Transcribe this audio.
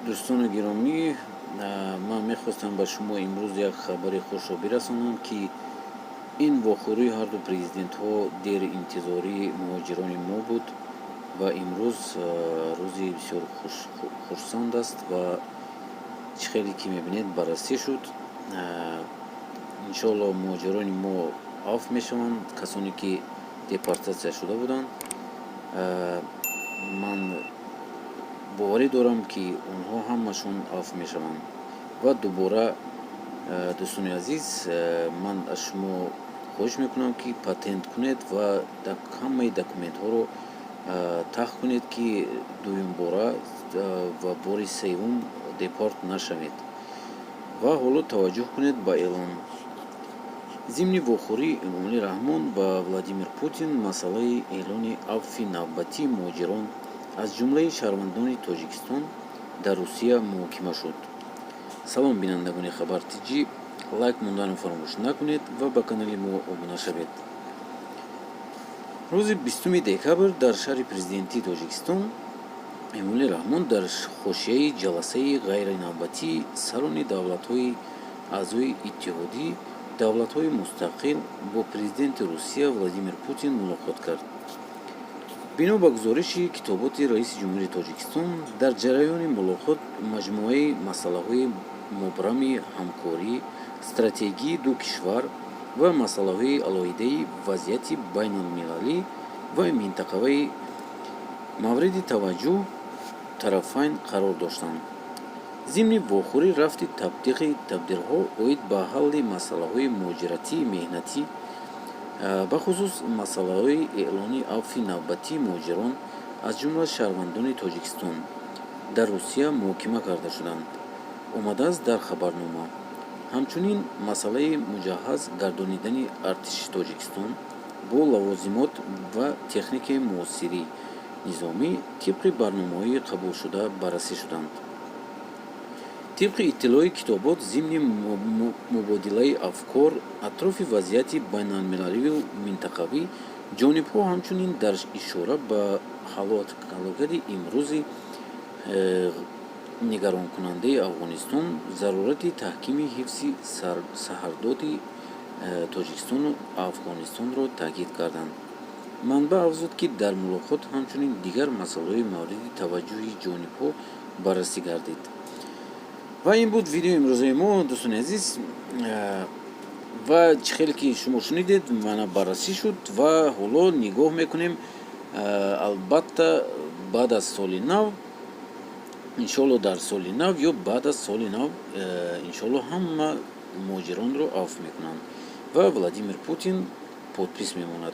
دوستان گرامی، من میخواستم به شما امروز یک خبر خوش را برسانم که این واخوری هر دو پرزیدنت ها دیر انتظاری مهاجران ما بود و امروز روزی بسیار خرسند است و خیلی که میبینید بررسی شد. انشاءالله مهاجران ما عفو میشوند، کسانی که دپارتاسیا شده بودند. من باوری دارم که اونها همشون عفو میشوند و دوباره دوستان عزیز، من از شما خواهش میکنم که پاتنت کنید و همه دکومنت ها رو تخت کنید که دویم باره و باری سوم دپارت نشوید. و حالا توجه کنید با اعلان ضمن واخوری امامعلی رحمان و ولادیمیر پوتین مسئله اعلان عفو نوبتی مهاجران از جمله شهروندان تاجیکستان در روسیه محاکمه شد. سلام بینندگان خبر تیجی، لایک موندن فراموش نکنید و به کانال ما ابونه شوید. روز 20 دکبر در شهر پرزیدنتی تاجیکستان امامعلی رحمان در حاشیه جلسه غیر نوبتی سران دولت‌های اعضای اتحادیه دولت‌های مستقل با پرزیدنت روسیه ولادیمیر پوتین ملاقات کرد. بنا به گزارش کتابات رئیس جمهوری تاجیکستان، در جریان ملاقات مجموعه مسائل مبرم همکاری استراتژی دو کشور و مسائل علیحده وضعیت بین المللی و منطقوی مورد توجه طرفین قرار داشتند. ضمن واخوری رفت تبدیل‌ها اوید به حل مسائل مهاجرتی مهنتی به خصوص مسئله اعلان عفو نوبتی مهاجران از جمله شهروندان تاجیکستان در روسیه محاکمه کرده شدند آمده است در خبرنامه. همچنین مسئله مجهز گردانیدن ارتش تاجیکستان با لوازمات و تکنیک معاصری نظامی طبق برنامه‌های قبول شده بررسی شدند. طبق اطلاع کتابات ضمن مبادله افکار اطراف وضعیت بین المللی و منطقوی، جانب‌ها همچنین در اشاره به حالات امروزی نگران کننده افغانستان ضرورت تحکیم حفظ سرحدات تاجیکستان و افغانستان را تاکید کردند. منبع افزود که در ملاقات همچنین دیگر مسائل مورد توجه جانب‌ها بررسی گردید. و این بود ویدیو امروزه ما دوستان عزیز و خیلی که شما شنیدید من بررسی شد و حالا نگاه میکنیم. البته بعد از سال نو انشالله در سال نو یا بعد از سال نو انشالله همه مهاجران رو عفو میکنند و ولادیمیر پوتین پادپیس میماند.